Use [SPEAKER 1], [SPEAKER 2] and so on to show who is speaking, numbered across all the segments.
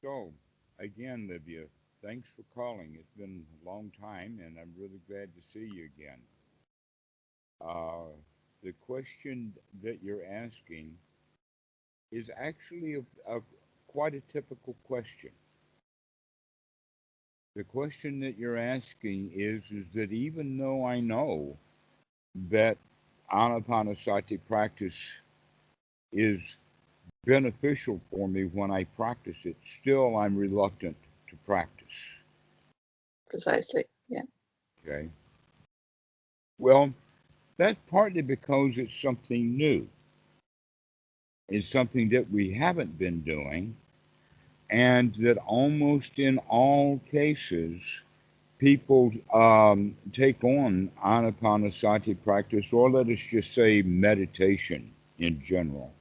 [SPEAKER 1] So, again, Livia, thanks for calling. It's been a long time, and I'm really glad to see you again. Uh, the question that you're asking is actually a quite a typical question. The question that you're asking is that even though I know that anapanasati practice is beneficial for me when I practice it, still I'm reluctant to practice.
[SPEAKER 2] Precisely. Yeah.
[SPEAKER 1] Okay. Well, that's partly because it's something new. It's something that we haven't been doing, and that almost in all cases, people take on anapanasati practice, or let us just say meditation in general.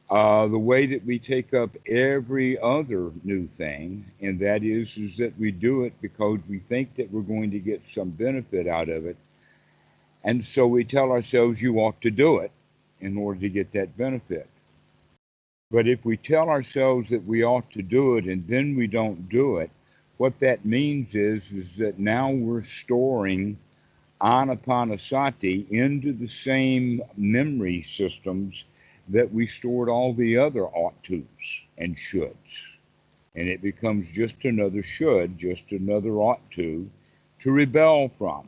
[SPEAKER 1] The way that we take up every other new thing, and that is that we do it because we think that we're going to get some benefit out of it, and so we tell ourselves you ought to do it in order to get that benefit. But if we tell ourselves that we ought to do it and then we don't do it, what that means is that now we're storing anapanasati into the same memory systems that we stored all the other ought tos and shoulds. And it becomes just another should, just another ought to rebel from.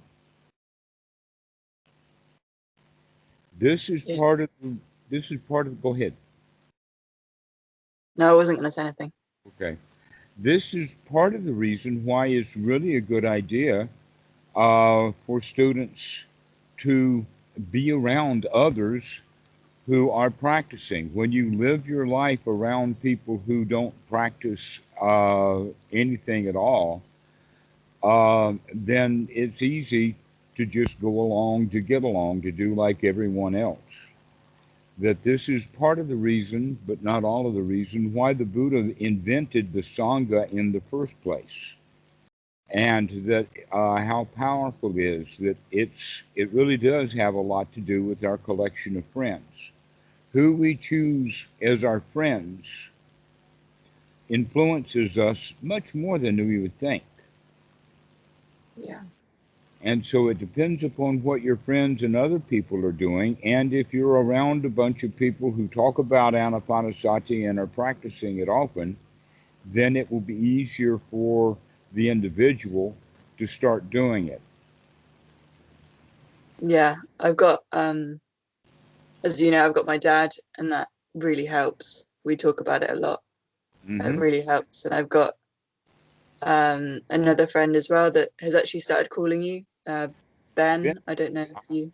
[SPEAKER 1] This is
[SPEAKER 2] Yeah.
[SPEAKER 1] part of go ahead.
[SPEAKER 2] No, I wasn't going to say anything.
[SPEAKER 1] Okay. This is part of the reason why it's really a good idea for students to be around others who are practicing. When you live your life around people who don't practice anything at all, then it's easy to just go along, to get along, to do like everyone else. That this is part of the reason, but not all of the reason, why the Buddha invented the Sangha in the first place. And that how powerful it is that it really does have a lot to do with our collection of friends. Who we choose as our friends influences us much more than we would think.
[SPEAKER 2] Yeah.
[SPEAKER 1] And so it depends upon what your friends and other people are doing. And if you're around a bunch of people who talk about anapanasati and are practicing it often, then it will be easier for the individual to start doing it.
[SPEAKER 2] Yeah. I've got, as you know, I've got my dad, and that really helps. We talk about it a lot. It
[SPEAKER 1] Mm-hmm.
[SPEAKER 2] really helps. And I've got another friend as well that has actually started calling you,
[SPEAKER 1] Ben,
[SPEAKER 2] Ben. I don't know if you,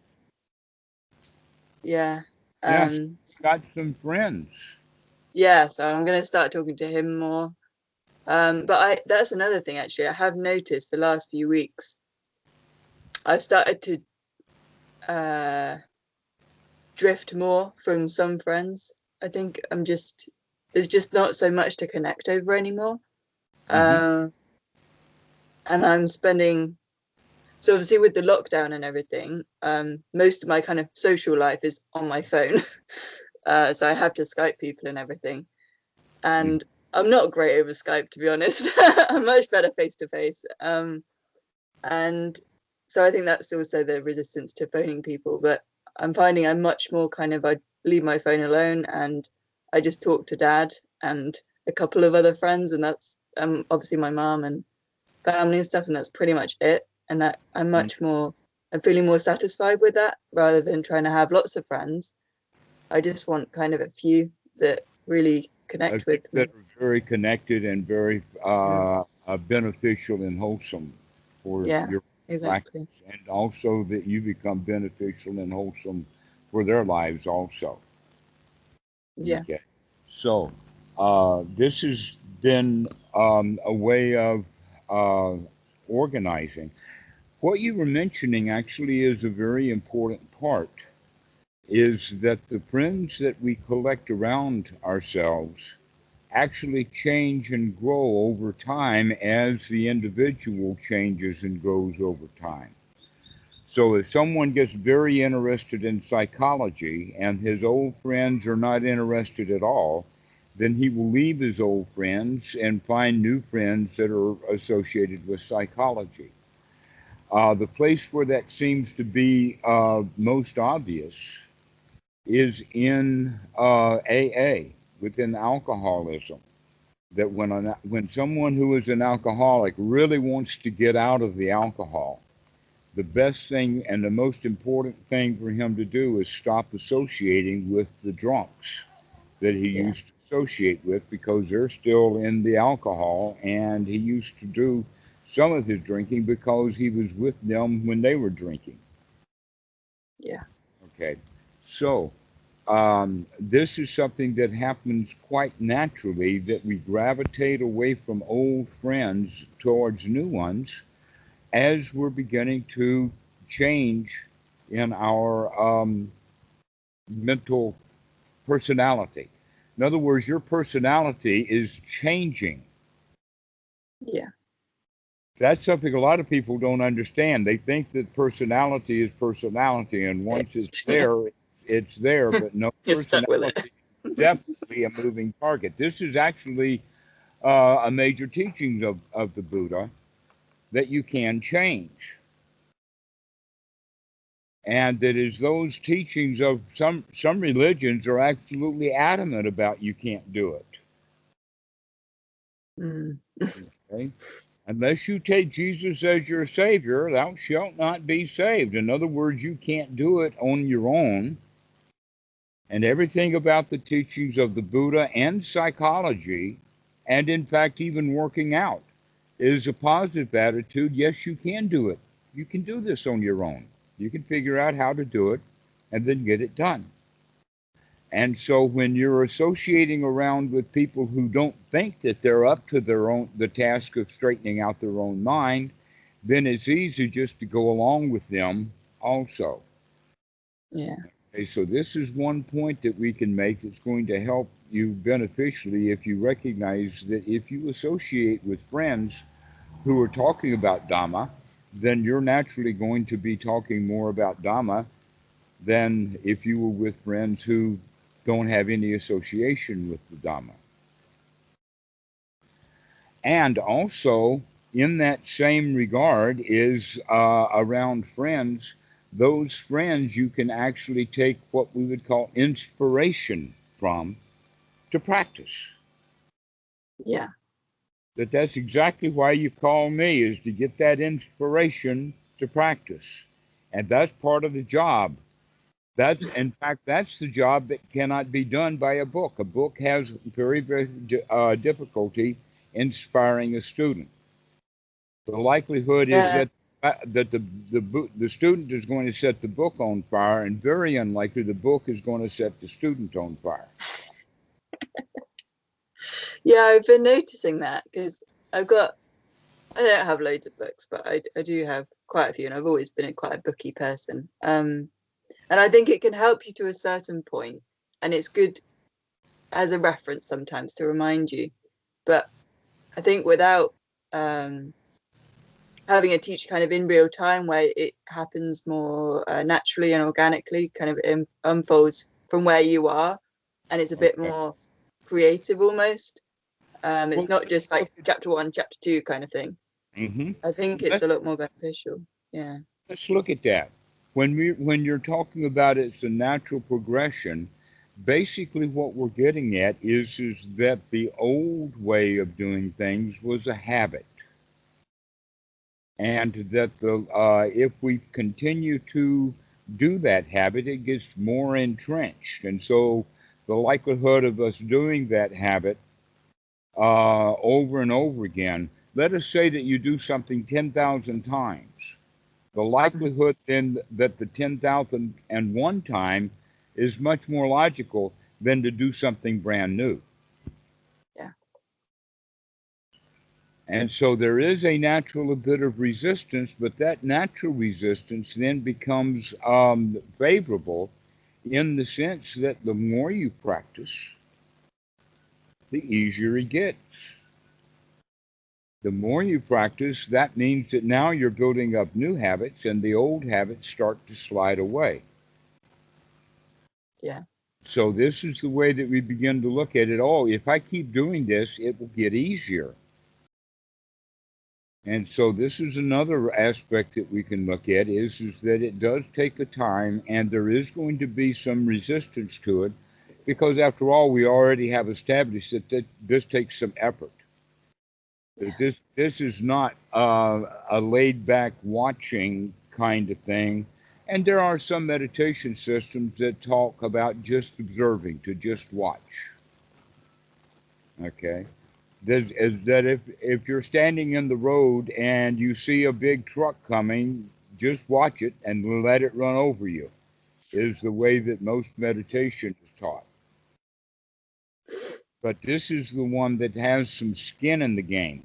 [SPEAKER 2] yeah.
[SPEAKER 1] yes,
[SPEAKER 2] Um,
[SPEAKER 1] got some friends.
[SPEAKER 2] yeah. So I'm going to start talking to him more. But that's another thing actually. I have noticed the last few weeks I've started to uh, drift more from some friends. I think there's just not so much to connect over anymore.
[SPEAKER 1] Mm-hmm.
[SPEAKER 2] Um, and I'm spending, so obviously with the lockdown and everything, most of my kind of social life is on my phone. So I have to Skype people and everything. And I'm not great over Skype, to be honest. I'm much better face to face. And so I think that's also the resistance to phoning people. But I'm finding I'm much more kind of, I leave my phone alone and I just talk to dad and a couple of other friends, and that's obviously my mom and family and stuff, and that's pretty much it. And that I'm feeling more satisfied with that rather than trying to have lots of friends. I just want kind of a few that really
[SPEAKER 1] A
[SPEAKER 2] connect
[SPEAKER 1] few
[SPEAKER 2] with
[SPEAKER 1] that
[SPEAKER 2] me.
[SPEAKER 1] are very connected and very
[SPEAKER 2] Yeah,
[SPEAKER 1] beneficial and wholesome for
[SPEAKER 2] yeah,
[SPEAKER 1] your practice,
[SPEAKER 2] exactly.
[SPEAKER 1] and also that you become beneficial and wholesome for their lives also.
[SPEAKER 2] Yeah,
[SPEAKER 1] Okay. So, this has been a way of uh, organizing. What you were mentioning actually is a very important part, is that the friends that we collect around ourselves actually change and grow over time as the individual changes and grows over time. So if someone gets very interested in psychology and his old friends are not interested at all, then he will leave his old friends and find new friends that are associated with psychology. The place where that seems to be most obvious is in AA, within alcoholism. That when someone who is an alcoholic really wants to get out of the alcohol, the best thing and the most important thing for him to do is stop associating with the drunks that he
[SPEAKER 2] Yeah.
[SPEAKER 1] used to associate with, because they're still in the alcohol, and he used to do some of his drinking because he was with them when they were drinking.
[SPEAKER 2] Yeah.
[SPEAKER 1] Okay, so this is something that happens quite naturally, that we gravitate away from old friends towards new ones as we're beginning to change in our mental personality. In other words, your personality is changing.
[SPEAKER 2] Yeah.
[SPEAKER 1] That's something a lot of people don't understand. They think that personality is personality, and once it's
[SPEAKER 2] Yeah.
[SPEAKER 1] there, it's there, but no,
[SPEAKER 2] You're stuck with
[SPEAKER 1] personality
[SPEAKER 2] it.
[SPEAKER 1] is definitely a moving target. This is actually a major teaching of the Buddha, that you can change. And that is those teachings of some religions are absolutely adamant about you can't do it.
[SPEAKER 2] Mm.
[SPEAKER 1] Okay? Unless you take Jesus as your Savior, thou shalt not be saved. In other words, you can't do it on your own. And everything about the teachings of the Buddha and psychology, and in fact, even working out, is a positive attitude. Yes, you can do it. You can do this on your own. You can figure out how to do it and then get it done. And so when you're associating around with people who don't think that they're up to the task of straightening out their own mind, then it's easy just to go along with them also.
[SPEAKER 2] Yeah.
[SPEAKER 1] Okay, so this is one point that we can make that's going to help you beneficially, if you recognize that if you associate with friends who are talking about Dhamma, then you're naturally going to be talking more about Dhamma than if you were with friends who don't have any association with the Dhamma. And also, in that same regard, is around friends. Those friends you can actually take what we would call inspiration from to practice.
[SPEAKER 2] Yeah.
[SPEAKER 1] That's exactly why you call me, is to get that inspiration to practice. And that's part of the job. That's, in fact, that's the job that cannot be done by a book. A book has very difficulty inspiring a student. The likelihood is
[SPEAKER 2] Yeah.
[SPEAKER 1] that the student is going to set the book on fire, and very unlikely the book is going to set the student on fire.
[SPEAKER 2] Yeah, I've been noticing that because I don't have loads of books, but I do have quite a few, and I've always been quite a booky person. And I think it can help you to a certain point, and it's good as a reference sometimes to remind you. But I think without having a teacher kind of in real time, where it happens more naturally and organically, kind of unfolds from where you are, and it's a bit
[SPEAKER 1] Okay.
[SPEAKER 2] more creative almost. It's
[SPEAKER 1] Well,
[SPEAKER 2] not just like chapter 1, chapter 2 kind of thing.
[SPEAKER 1] mm-hmm.
[SPEAKER 2] I think it's
[SPEAKER 1] let's
[SPEAKER 2] a lot more beneficial. Yeah.
[SPEAKER 1] let's look at that. When you're talking about it's a natural progression, basically what we're getting at is that the old way of doing things was a habit, and that the if we continue to do that habit, it gets more entrenched, and so the likelihood of us doing that habit over and over again. Let us say that you do something 10,000 times. The
[SPEAKER 2] Mhm.
[SPEAKER 1] likelihood then that the 10,001 time is much more logical than to do something brand new.
[SPEAKER 2] Yeah.
[SPEAKER 1] And so there is a natural bit of resistance, but that natural resistance then becomes favorable in the sense that the more you practice, the easier it gets. The more you practice, that means that now you're building up new habits, and the old habits start to slide away.
[SPEAKER 2] Yeah.
[SPEAKER 1] So this is the way that we begin to look at it. Oh, if I keep doing this, it will get easier. And so this is another aspect that we can look at is that it does take a time and there is going to be some resistance to it because after all, we already have established that this takes some effort.
[SPEAKER 2] Yeah.
[SPEAKER 1] That this is not a laid back watching kind of thing. And there are some meditation systems that talk about just observing, to just watch. Okay. Is that if you're standing in the road and you see a big truck coming, just watch it and let it run over you, is the way that most meditation is taught. But this is the one that has some skin in the game.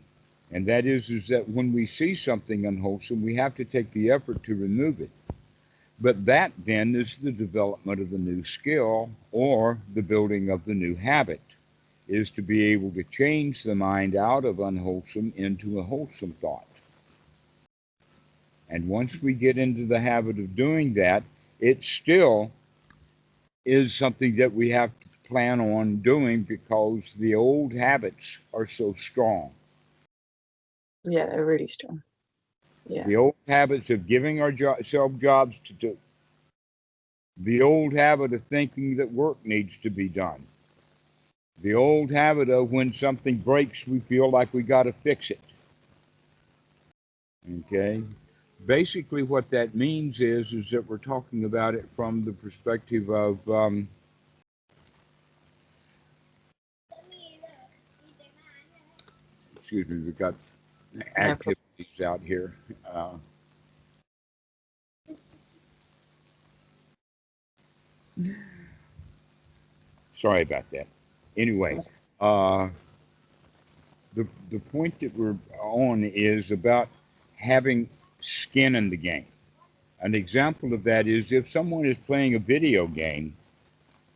[SPEAKER 1] And that is that when we see something unwholesome, we have to take the effort to remove it. But that then is the development of the new skill or the building of the new habit, is to be able to change the mind out of unwholesome into a wholesome thought. And once we get into the habit of doing that, it still is something that we have to plan on doing because the old habits are so strong.
[SPEAKER 2] Yeah, they're really strong. Yeah.
[SPEAKER 1] The old habits of giving ourselves jobs to do. The old habit of thinking that work needs to be done. The old habit of when something breaks, we feel like we got to fix it. Okay? Basically, what that means is that we're talking about it from the perspective of excuse me, we've got
[SPEAKER 2] No problem.
[SPEAKER 1] activities out here. Uh, Sorry about that. Anyway, uh, the point that we're on is about having skin in the game. An example of that is if someone is playing a video game,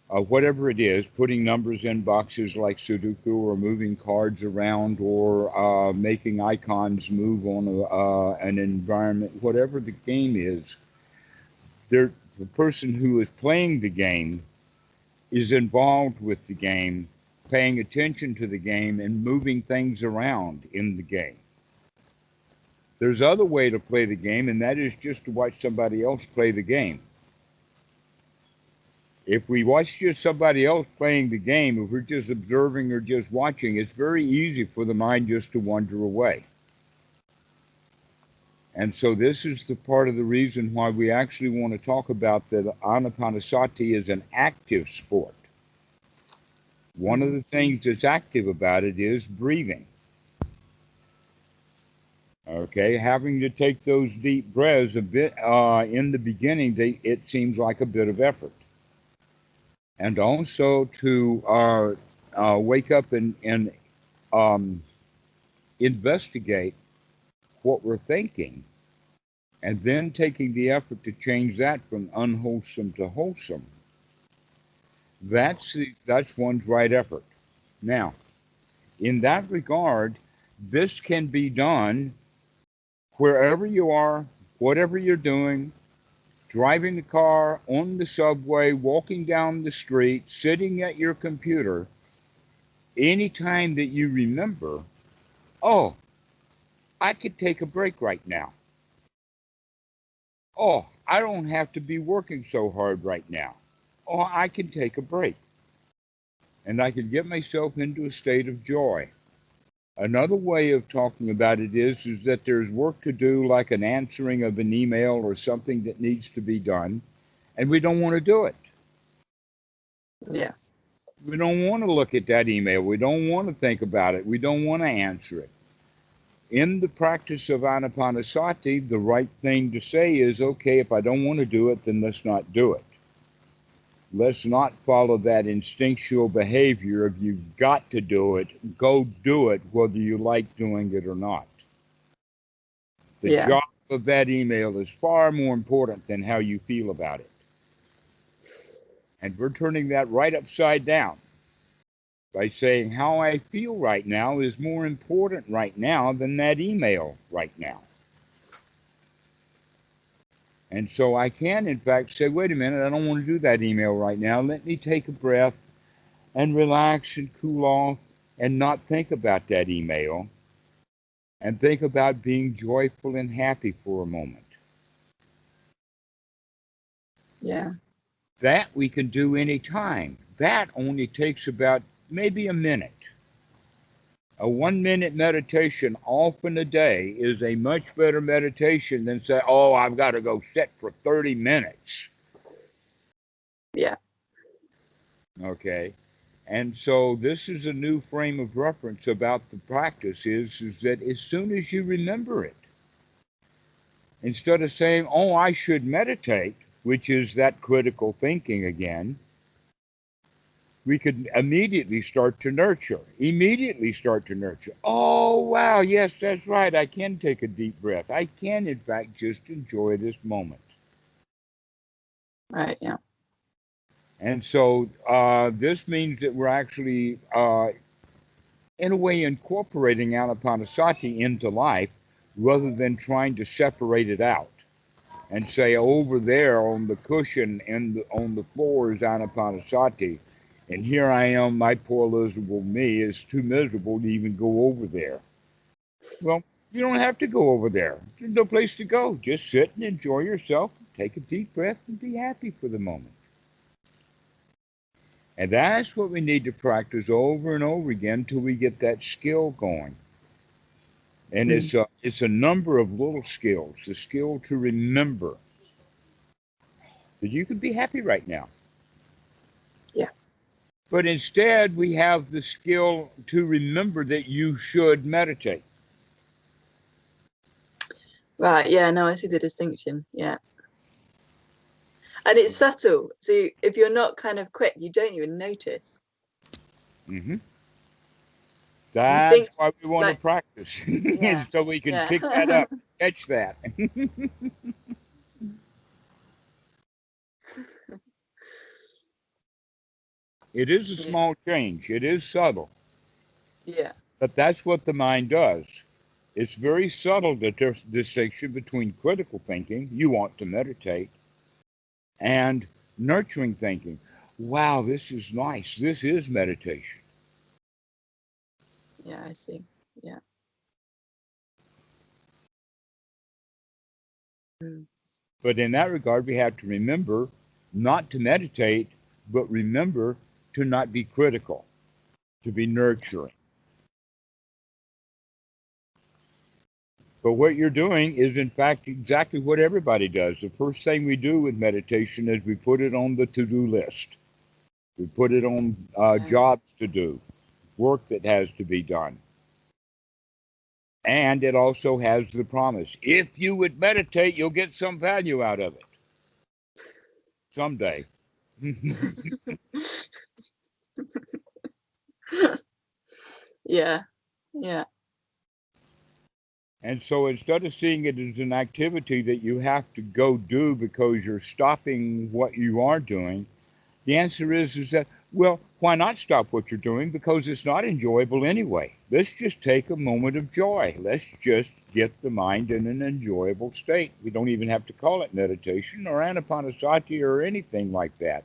[SPEAKER 1] whatever it is, putting numbers in boxes like Sudoku or moving cards around or making icons move on an environment, whatever the game is, the person who is playing the game is involved with the game, paying attention to the game and moving things around in the game. There's other way to play the game, and that is just to watch somebody else play the game. If we watch just somebody else playing the game, if we're just observing or just watching, it's very easy for the mind just to wander away. And so this is the part of the reason why we actually want to talk about that Anapanasati is an active sport. One of the things that's active about it is breathing. Okay, having to take those deep breaths a bit in the beginning, it seems like a bit of effort. And also to wake up and um, investigate what we're thinking, and then taking the effort to change that from unwholesome to wholesome. That's one's right effort. Now, in that regard, this can be done wherever you are, whatever you're doing, driving the car, on the subway, walking down the street, sitting at your computer, anytime that you remember, oh, I could take a break right now. Oh, I don't have to be working so hard right now. Oh, I can take a break. And I can get myself into a state of joy. Another way of talking about it is that there's work to do, like an answering of an email or something that needs to be done, and we don't want to do it.
[SPEAKER 2] Yeah.
[SPEAKER 1] We don't want to look at that email. We don't want to think about it. We don't want to answer it. In the practice of Anapanasati, the right thing to say is, okay, if I don't want to do it, then let's not do it. Let's not follow that instinctual behavior of you've got to do it. Go do it, whether you like doing it or not. The job of that email is far more important than how you feel about it. And we're turning that right upside down by saying how I feel right now is more important right now than that email right now. And so I can, in fact, say, wait a minute, I don't want to do that email right now. Let me take a breath and relax and cool off and not think about that email and think about being joyful and happy for a moment.
[SPEAKER 2] Yeah.
[SPEAKER 1] That we can do anytime. That only takes about maybe a minute. A 1 minute meditation often a day is a much better meditation than say, oh, I've got to go sit for 30 minutes.
[SPEAKER 2] Yeah.
[SPEAKER 1] Okay. And so this is a new frame of reference about the practice is that as soon as you remember it, instead of saying, oh, I should meditate, which is that critical thinking again, we could immediately start to nurture. Immediately start to nurture. Oh, wow, yes, that's right. I can take a deep breath. I can, in fact, just enjoy this moment.
[SPEAKER 2] Right. Yeah.
[SPEAKER 1] And so this means that we're actually, in a way, incorporating Anapanasati into life rather than trying to separate it out and say, over there on the cushion and on the floor is Anapanasati. And here I am, my poor miserable me is too miserable to even go over there. Well, you don't have to go over there. There's no place to go. Just sit and enjoy yourself, take a deep breath, and be happy for the moment. And that's what we need to practice over and over again till we get that skill going. And it's a number of little skills. The skill to remember that you can be happy right now.
[SPEAKER 2] Yeah.
[SPEAKER 1] But instead, we have the skill to remember that you should meditate.
[SPEAKER 2] Right. Yeah. No, I see the distinction. Yeah. And it's subtle. So if you're not kind of quick, you don't even notice.
[SPEAKER 1] Mm-hmm.
[SPEAKER 2] You
[SPEAKER 1] That's
[SPEAKER 2] think
[SPEAKER 1] why we want to
[SPEAKER 2] like,
[SPEAKER 1] practice,
[SPEAKER 2] yeah,
[SPEAKER 1] so we can
[SPEAKER 2] yeah.
[SPEAKER 1] pick that up, catch that. It is a
[SPEAKER 2] Yeah.
[SPEAKER 1] small change. It is subtle,
[SPEAKER 2] Yeah.
[SPEAKER 1] but that's what the mind does. It's very subtle, the distinction between critical thinking, you want to meditate, and nurturing thinking. Wow, this is nice. This is meditation.
[SPEAKER 2] Yeah. I see. Yeah. Mm.
[SPEAKER 1] But in that regard, we have to remember not to meditate, but remember to not be critical, to be nurturing. But what you're doing is, in fact, exactly what everybody does. The first thing we do with meditation is we put it on the to-do list. We put it on
[SPEAKER 2] Yeah.
[SPEAKER 1] jobs to do, work that has to be done. And it also has the promise, if you would meditate, you'll get some value out of it someday.
[SPEAKER 2] Yeah. Yeah.
[SPEAKER 1] And so instead of seeing it as an activity that you have to go do because you're stopping what you are doing, the answer is that, well, why not stop what you're doing? Because it's not enjoyable anyway. Let's just take a moment of joy. Let's just get the mind in an enjoyable state. We don't even have to call it meditation or anapanasati or anything like that.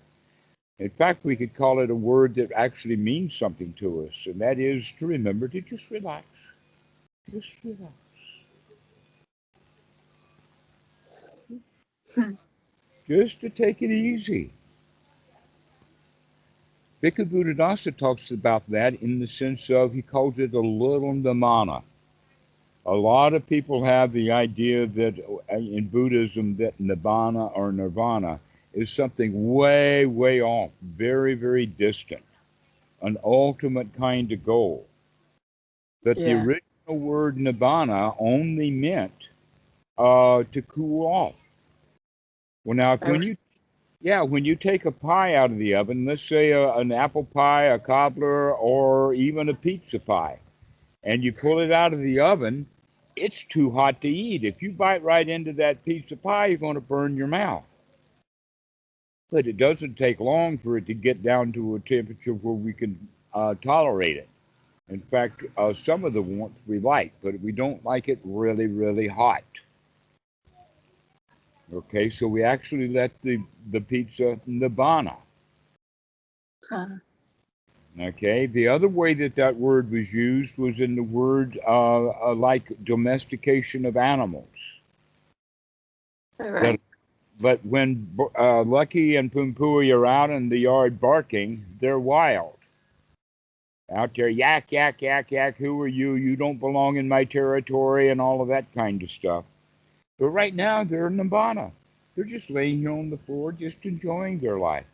[SPEAKER 1] In fact, we could call it a word that actually means something to us, and that is to remember to just relax. Just relax. Just to take it easy. Bhikkhu Buddhadasa talks about that in the sense of, he calls it a little nirvana. A lot of people have the idea that in Buddhism that nibbana or nirvana is something way, way off, very, very distant, an ultimate kind of goal. That the
[SPEAKER 2] Yeah.
[SPEAKER 1] original word nibbana only meant to cool off. Well, now,
[SPEAKER 2] Oh,
[SPEAKER 1] when you take a pie out of the oven, let's say an apple pie, a cobbler, or even a pizza pie, and you pull it out of the oven, it's too hot to eat. If you bite right into that pizza pie, you're going to burn your mouth. But it doesn't take long for it to get down to a temperature where we can tolerate it. In fact, some of the warmth we like, but we don't like it really, really hot. Okay, so we actually let the pizza nibbana.
[SPEAKER 2] Huh.
[SPEAKER 1] Okay, the other way that that word was used was in the word like domestication of animals.
[SPEAKER 2] All
[SPEAKER 1] That,
[SPEAKER 2] right.
[SPEAKER 1] but when Lucky and Pumpui are out in the yard barking, they're wild. Out there, yak, yak, yak, yak, who are you? You don't belong in my territory, and all of that kind of stuff. But right now, they're in Nibbana. They're just laying here on the floor, just enjoying their life.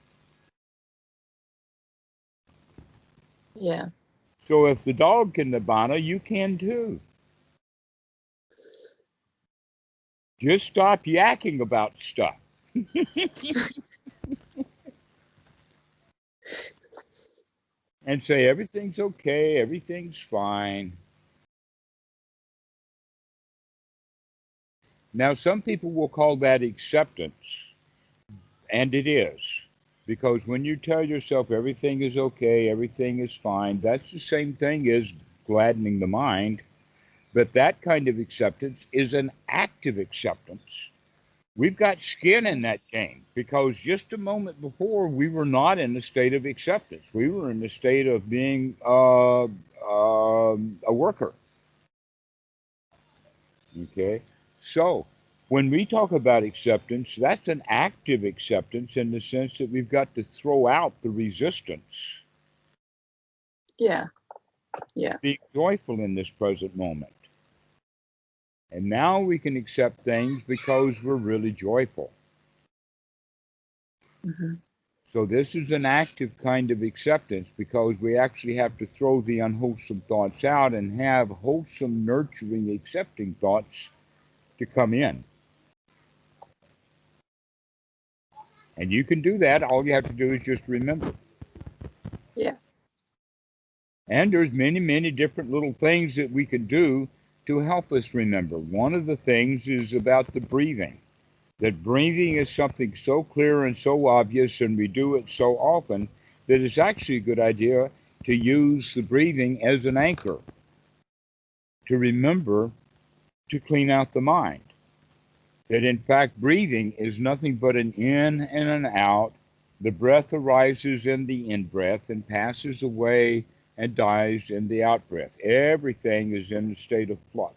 [SPEAKER 2] Yeah.
[SPEAKER 1] So if the dog can Nibbana, you can too. Just stop yakking about stuff and say everything's okay, everything's fine. Now, some people will call that acceptance, and it is. Because when you tell yourself everything is okay, everything is fine, that's the same thing as gladdening the mind. But that kind of acceptance is an active acceptance. We've got skin in that game because just a moment before we were not in a state of acceptance. We were in the state of being a worker. Okay, so when we talk about acceptance, that's an active acceptance in the sense that we've got to throw out the resistance,
[SPEAKER 2] Yeah. Yeah.
[SPEAKER 1] being joyful in this present moment. And now we can accept things because we're really joyful.
[SPEAKER 2] Hmm.
[SPEAKER 1] So this is an active kind of acceptance because we actually have to throw the unwholesome thoughts out and have wholesome, nurturing, accepting thoughts to come in. And you can do that. All you have to do is just remember.
[SPEAKER 2] Yeah.
[SPEAKER 1] And there's many, many different little things that we can do to help us remember. One of the things is about the breathing. That breathing is something so clear and so obvious, and we do it so often that it's actually a good idea to use the breathing as an anchor to remember to clean out the mind. That in fact, breathing is nothing but an in and an out. The breath arises in the in breath and passes away and dies in the out breath. Everything is in a state of flux.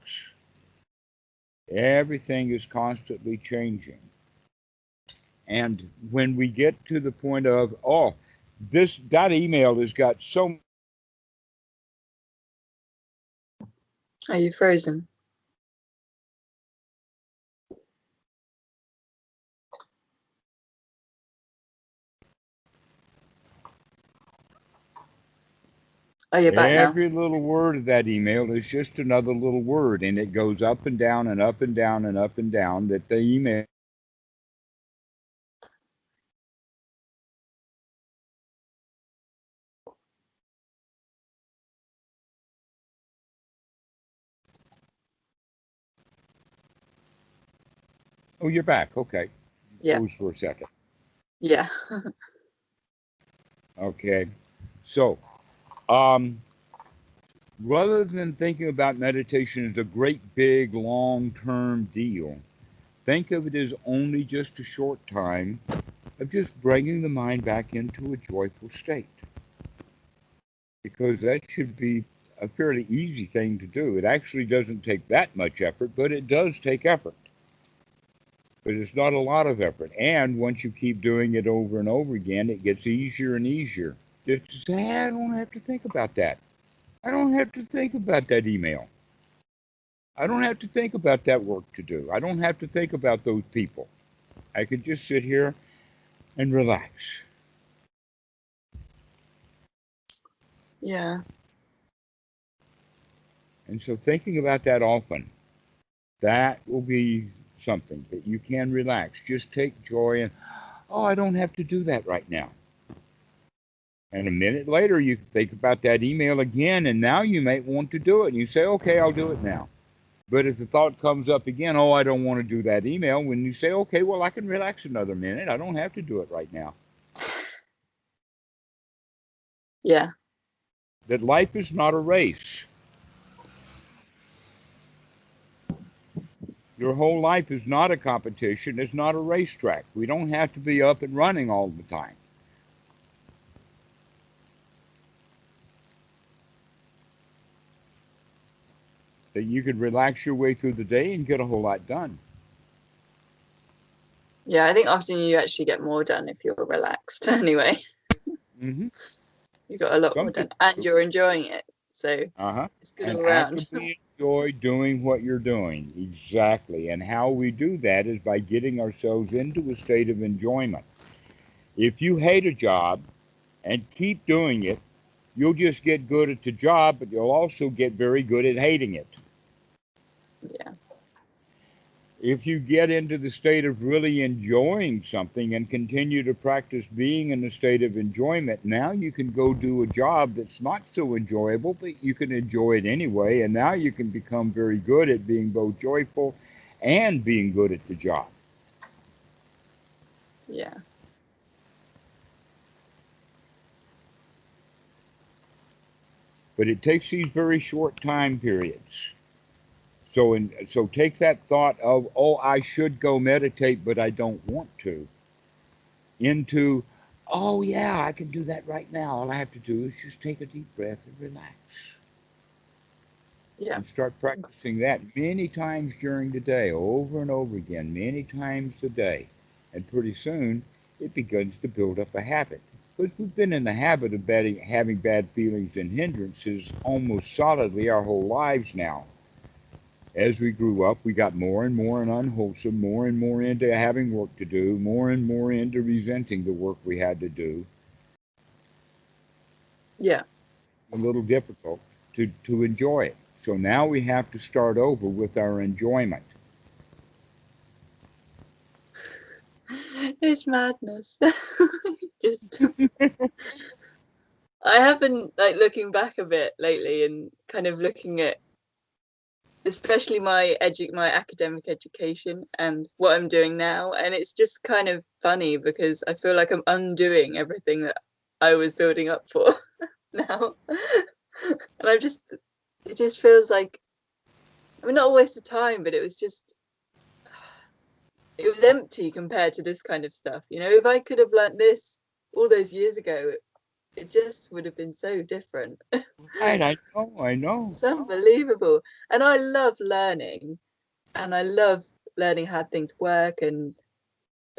[SPEAKER 1] Everything is constantly changing. And when we get to the point of, oh, that email has got so.
[SPEAKER 2] Are you frozen? Oh, you're back now.
[SPEAKER 1] Every little word of that email is just another little word, and it goes up and down and up and down and up and down. That the email. Oh, you're back. Okay.
[SPEAKER 2] Yeah.
[SPEAKER 1] Froze for a second.
[SPEAKER 2] Yeah.
[SPEAKER 1] Okay. So, um, rather than thinking about meditation as a great big long term deal, think of it as only just a short time of just bringing the mind back into a joyful state. Because that should be a fairly easy thing to do. It actually doesn't take that much effort, but it does take effort. But it's not a lot of effort. And once you keep doing it over and over again, it gets easier and easier. Just to say, hey, I don't have to think about that. I don't have to think about that email. I don't have to think about that work to do. I don't have to think about those people. I can just sit here and relax.
[SPEAKER 2] Yeah.
[SPEAKER 1] And so thinking about that often, that will be something that you can relax. Just take joy in, oh, I don't have to do that right now. And a minute later, you can think about that email again, and now you might want to do it. And you say, okay, I'll do it now. But if the thought comes up again, oh, I don't want to do that email, when you say, okay, well, I can relax another minute. I don't have to do it right now.
[SPEAKER 2] Yeah.
[SPEAKER 1] That life is not a race. Your whole life is not a competition. It's not a racetrack. We don't have to be up and running all the time. That you could relax your way through the day and get a whole lot done.
[SPEAKER 2] Yeah, I think often you actually get more done if you're relaxed anyway.
[SPEAKER 1] Mm-hmm.
[SPEAKER 2] You got a lot
[SPEAKER 1] Some
[SPEAKER 2] more done
[SPEAKER 1] people
[SPEAKER 2] and
[SPEAKER 1] do.
[SPEAKER 2] you're enjoying it. So
[SPEAKER 1] Uh-huh.
[SPEAKER 2] it's good
[SPEAKER 1] And
[SPEAKER 2] all around.
[SPEAKER 1] actively enjoy doing what you're doing. Exactly. And how we do that is by getting ourselves into a state of enjoyment. If you hate a job and keep doing it, you'll just get good at the job, but you'll also get very good at hating it.
[SPEAKER 2] Yeah.
[SPEAKER 1] If you get into the state of really enjoying something and continue to practice being in a state of enjoyment, now you can go do a job that's not so enjoyable, but you can enjoy it anyway. And now you can become very good at being both joyful and being good at the job.
[SPEAKER 2] Yeah.
[SPEAKER 1] But it takes these very short time periods. So take that thought of, oh, I should go meditate, but I don't want to, into, oh, yeah, I can do that right now. All I have to do is just take a deep breath and relax.
[SPEAKER 2] Yeah.
[SPEAKER 1] And start practicing that many times during the day, over and over again, many times a day. And pretty soon, it begins to build up a habit. Because we've been in the habit of having bad feelings and hindrances almost solidly our whole lives now. As we grew up, we got more and more unwholesome, more and more into having work to do, more and more into resenting the work we had to do.
[SPEAKER 2] Yeah.
[SPEAKER 1] A little difficult to enjoy it. So now we have to start over with our enjoyment.
[SPEAKER 2] It's madness. Just I have been like looking back a bit lately and kind of looking at especially my academic education and what I'm doing now, and it's just kind of funny because I feel like I'm undoing everything that I was building up for now. And it just feels like, I mean, not a waste of time, but it was empty compared to this kind of stuff. You know, if I could have learnt this all those years ago, it just would have been so different.
[SPEAKER 1] Right, I know.
[SPEAKER 2] It's unbelievable. And I love learning, and I love learning how things work and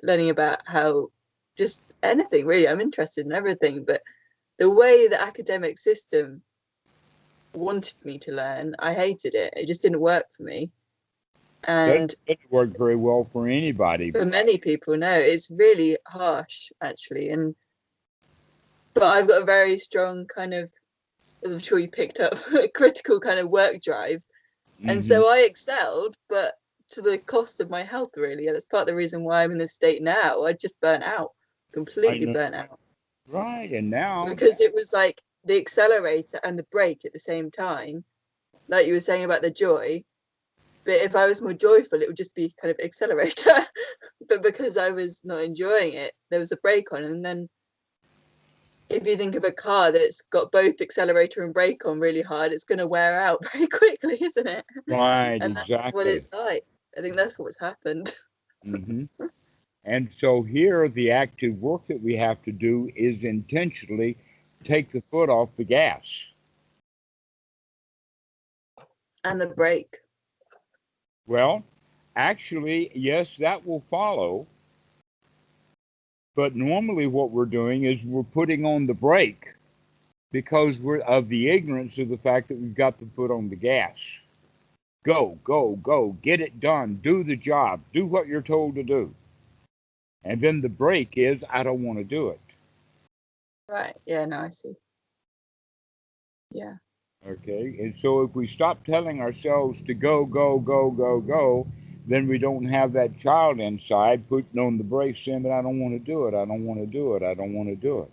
[SPEAKER 2] learning about how just anything really. I'm interested in everything, but the way the academic system wanted me to learn, I hated it. It just didn't work for me. And
[SPEAKER 1] Doesn't work very well for anybody.
[SPEAKER 2] for many people, no, it's really harsh actually. And but I've got a very strong kind of, as I'm sure you picked up, critical kind of work drive. And
[SPEAKER 1] Hmm.
[SPEAKER 2] so I excelled, but to the cost of my health, really. And that's part of the reason why I'm in this state now. I just burnt out,
[SPEAKER 1] I
[SPEAKER 2] completely
[SPEAKER 1] know.
[SPEAKER 2] burnt out,
[SPEAKER 1] Right, and now,
[SPEAKER 2] because it was like the accelerator and the brake at the same time, like you were saying about the joy. But if I was more joyful, it would just be kind of accelerator. But because I was not enjoying it, there was a brake on. And then if you think of a car that's got both accelerator and brake on really hard, it's going to wear out very quickly, isn't it?
[SPEAKER 1] right,
[SPEAKER 2] And that's what
[SPEAKER 1] exactly.
[SPEAKER 2] it's like. I think that's what's happened.
[SPEAKER 1] Hmm. And so here, the active work that we have to do is intentionally take the foot off the gas.
[SPEAKER 2] And the brake.
[SPEAKER 1] Well, actually, yes, that will follow. But normally, what we're doing is we're putting on the brake because we're of the ignorance of the fact that we've got the foot on the gas. Go, go, go, get it done, do the job, do what you're told to do. And then the brake is, I don't want to do it.
[SPEAKER 2] Right. Yeah, no, I see. Yeah.
[SPEAKER 1] Okay. And so if we stop telling ourselves to go, go, go, go, go, then we don't have that child inside putting on the brakes saying, but I don't want to do it. I don't want to do it. I don't want to do it.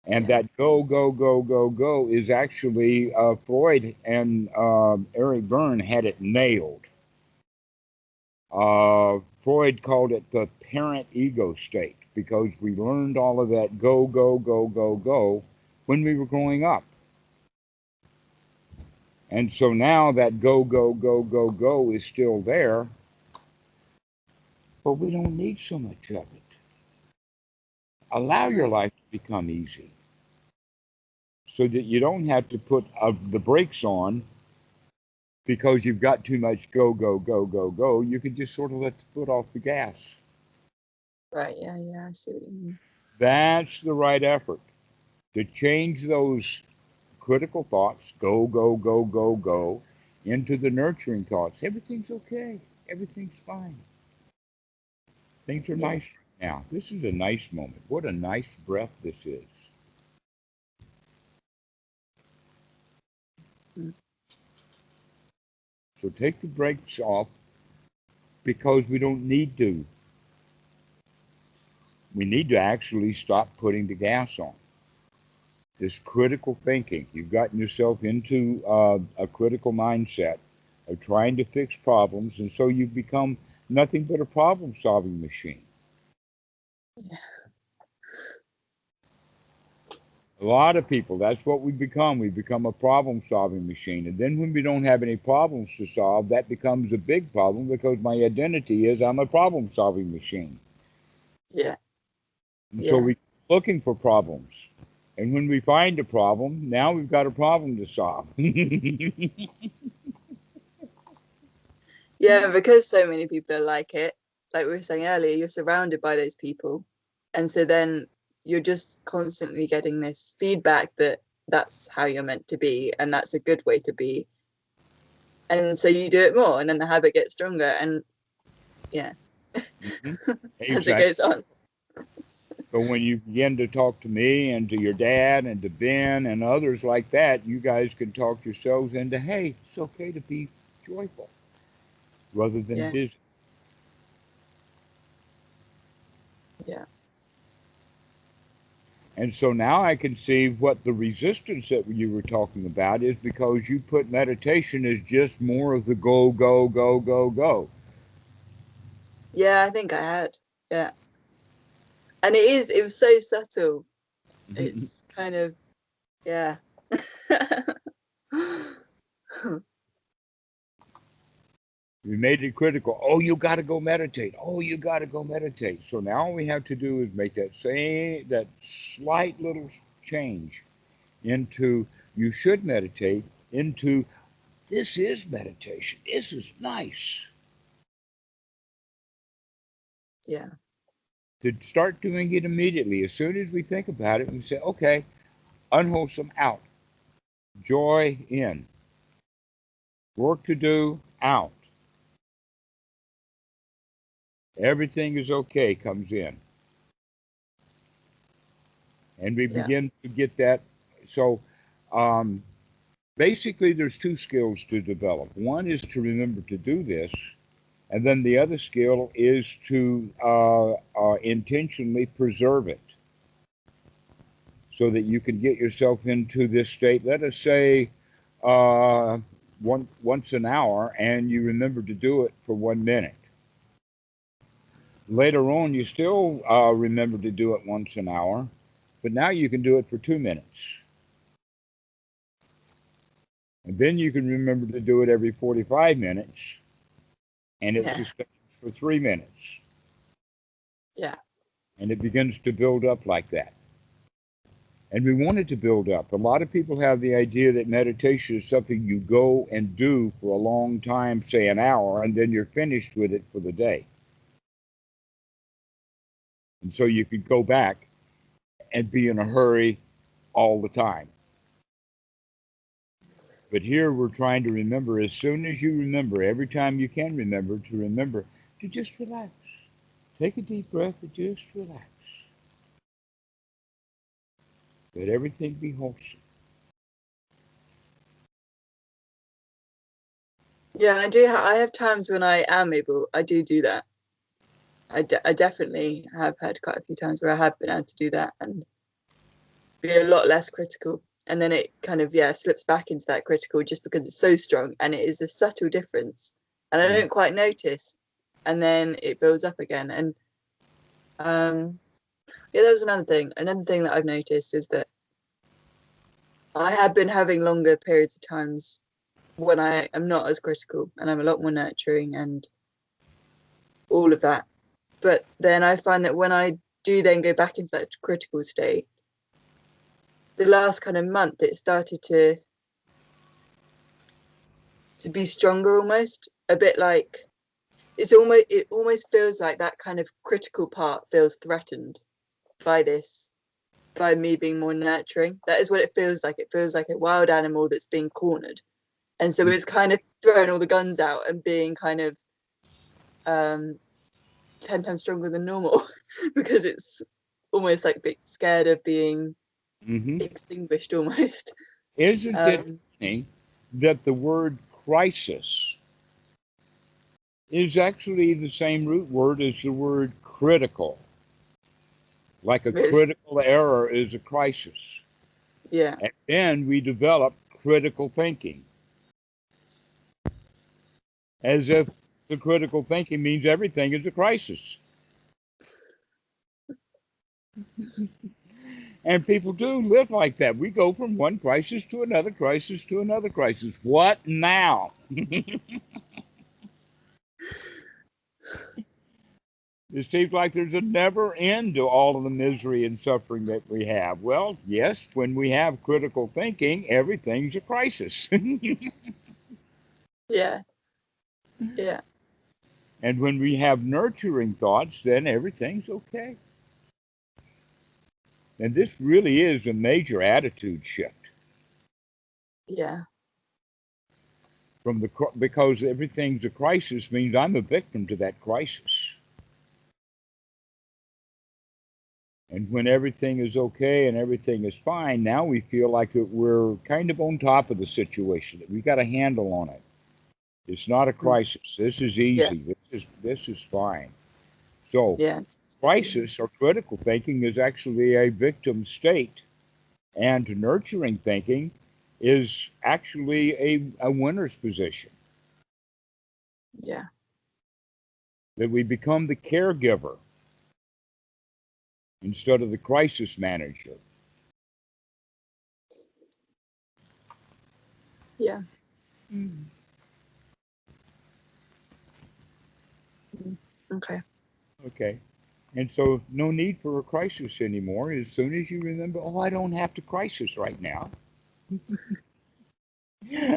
[SPEAKER 1] And
[SPEAKER 2] Yeah.
[SPEAKER 1] that go, go, go, go, go is actually Freud and Eric Berne had it nailed. Freud called it the parent ego state because we learned all of that go, go, go, go, go when we were growing up. And so now that go, go, go, go, go is still there, but we don't need so much of it. Allow your
[SPEAKER 2] No.
[SPEAKER 1] life to become easy so that you don't have to put the brakes on because you've got too much go, go, go, go, go. You can just sort of let the foot off the gas.
[SPEAKER 2] Right. Yeah. Yeah. I see what you mean.
[SPEAKER 1] That's the right effort to change those critical thoughts, go, go, go, go, go, into the nurturing thoughts. Everything's okay. Everything's fine. Things are
[SPEAKER 2] Yeah.
[SPEAKER 1] nice now. This is a nice moment. What a nice breath this is.
[SPEAKER 2] Mm.
[SPEAKER 1] So take the brakes off because we don't need to. We need to actually stop putting the gas on. This critical thinking, you've gotten yourself into a critical mindset of trying to fix problems, and so you've become nothing but a problem solving machine.
[SPEAKER 2] Yeah.
[SPEAKER 1] A lot of people, that's what we become. We become a problem solving machine. And then when we don't have any problems to solve, that becomes a big problem because my identity is I'm a problem solving machine.
[SPEAKER 2] Yeah.
[SPEAKER 1] And so
[SPEAKER 2] Yeah.
[SPEAKER 1] we looking for problems. And when we find a problem, now we've got a problem to solve.
[SPEAKER 2] Yeah. Because so many people are like it, like we were saying earlier, you're surrounded by those people, and so then you're just constantly getting this feedback that that's how you're meant to be, and that's a good way to be, and so you do it more, and then the habit gets stronger, and yeah,
[SPEAKER 1] Mhm.
[SPEAKER 2] as it
[SPEAKER 1] Exactly.
[SPEAKER 2] goes on.
[SPEAKER 1] But when you begin to talk to me and to your dad and to Ben and others like that, you guys can talk yourselves into, hey, it's okay to be joyful rather than
[SPEAKER 2] Yeah.
[SPEAKER 1] busy.
[SPEAKER 2] Yeah.
[SPEAKER 1] And so now I can see what the resistance that you were talking about is because you put meditation as just more of the go, go, go, go, go.
[SPEAKER 2] Yeah, I think I had. Yeah. And it was so subtle. It's kind of, yeah.
[SPEAKER 1] We made it critical. Oh, you got to go meditate. Oh, you got to go meditate. So now all we have to do is make that slight little change into you should meditate into this is meditation. This is nice.
[SPEAKER 2] Yeah.
[SPEAKER 1] To start doing it immediately. As soon as we think about it, we say, okay, unwholesome out, joy in, work to do out. Everything is okay comes in. And we
[SPEAKER 2] Yeah.
[SPEAKER 1] begin to get that. So um, basically, there's two skills to develop. One is to remember to do this, and then the other skill is to intentionally preserve it so that you can get yourself into this state. Let us say uh, once an hour, and you remember to do it for 1 minute. Later on, you still remember to do it once an hour, but now you can do it for 2 minutes. And then you can remember to do it every 45 minutes, and it
[SPEAKER 2] Yeah.
[SPEAKER 1] sustains for 3 minutes.
[SPEAKER 2] Yeah.
[SPEAKER 1] And it begins to build up like that. And we want it to build up. A lot of people have the idea that meditation is something you go and do for a long time, say an hour, and then you're finished with it for the day. And so you could go back and be in a hurry all the time. But here we're trying to remember as soon as you remember, every time you can remember, to just relax. Take a deep breath and just relax. Let everything be wholesome.
[SPEAKER 2] Yeah. And I have times when I am able, I do that. I definitely have had quite a few times where I have been able to do that and be a lot less critical. And then it kind of, yeah, slips back into that critical just because it's so strong and it is a subtle difference. And I
[SPEAKER 1] Mm.
[SPEAKER 2] don't quite notice. And then it builds up again. And yeah, that was another thing. Another thing that I've noticed is that I have been having longer periods of times when I am not as critical, and I'm a lot more nurturing and all of that. But then I find that when I do then go back into that critical state, the last kind of month it started to be stronger, almost a bit like it almost feels like that kind of critical part feels threatened by me being more nurturing. That is what it feels like. It feels like a wild animal that's being cornered, and so it's kind of throwing all the guns out and being kind of 10 times stronger than normal because it's almost like scared of being extinguished almost.
[SPEAKER 1] Isn't it funny that the word crisis is actually the same root word as the word critical? Like a
[SPEAKER 2] Really?
[SPEAKER 1] critical error is a crisis.
[SPEAKER 2] Yeah.
[SPEAKER 1] And then we develop critical thinking, as if the critical thinking means everything is a crisis. And people do live like that. We go from one crisis to another crisis to another crisis. What now? It seems like there's a never end to all of the misery and suffering that we have. Well, yes, when we have critical thinking, everything's a crisis.
[SPEAKER 2] Yeah. Yeah.
[SPEAKER 1] And when we have nurturing thoughts, then everything's okay. And this really is a major attitude shift.
[SPEAKER 2] Yeah.
[SPEAKER 1] Because everything's a crisis means I'm a victim to that crisis. And when everything is okay and everything is fine, now we feel like that we're kind of on top of the situation, that we got a handle on it. It's not a crisis. This is easy.
[SPEAKER 2] Yeah.
[SPEAKER 1] This is fine. So
[SPEAKER 2] Yeah.
[SPEAKER 1] crisis or critical thinking is actually a victim state, and nurturing thinking is actually a winner's position.
[SPEAKER 2] Yeah.
[SPEAKER 1] That we become the caregiver instead of the crisis manager.
[SPEAKER 2] Yeah. Okay.
[SPEAKER 1] Okay. And so no need for a crisis anymore. As soon as you remember, oh, I don't have to crisis right now.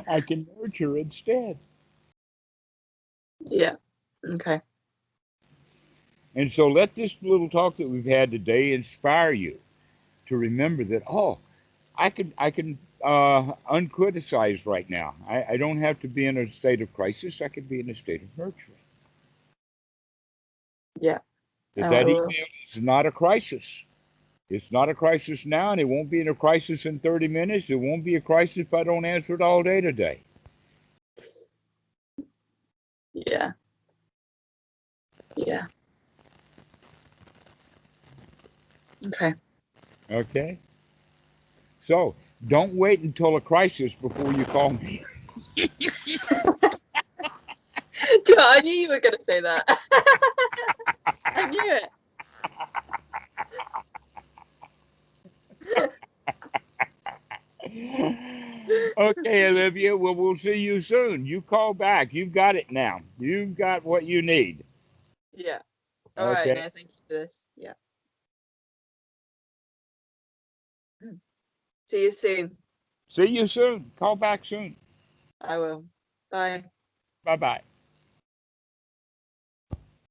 [SPEAKER 1] I can nurture instead.
[SPEAKER 2] Yeah. Okay.
[SPEAKER 1] And so let this little talk that we've had today inspire you to remember that, oh, I can uncriticize right now. I don't have to be in a state of crisis. I can be in a state of nurturing.
[SPEAKER 2] Yeah.
[SPEAKER 1] That email is not a crisis. It's not a crisis now, and it won't be in a crisis in 30 minutes. It won't be a crisis if I don't answer it all day today.
[SPEAKER 2] Yeah. Yeah. Okay.
[SPEAKER 1] Okay? So don't wait until a crisis before you call me.
[SPEAKER 2] I knew you were going to say that. I knew it.
[SPEAKER 1] Okay, Olivia. Well, we'll see you soon. You call back. You've got it now. You've got what you need.
[SPEAKER 2] Yeah. All right.
[SPEAKER 1] Okay.
[SPEAKER 2] No, thank you for this. Yeah. See you soon.
[SPEAKER 1] See you soon. Call back soon.
[SPEAKER 2] I will. Bye.
[SPEAKER 1] Bye bye.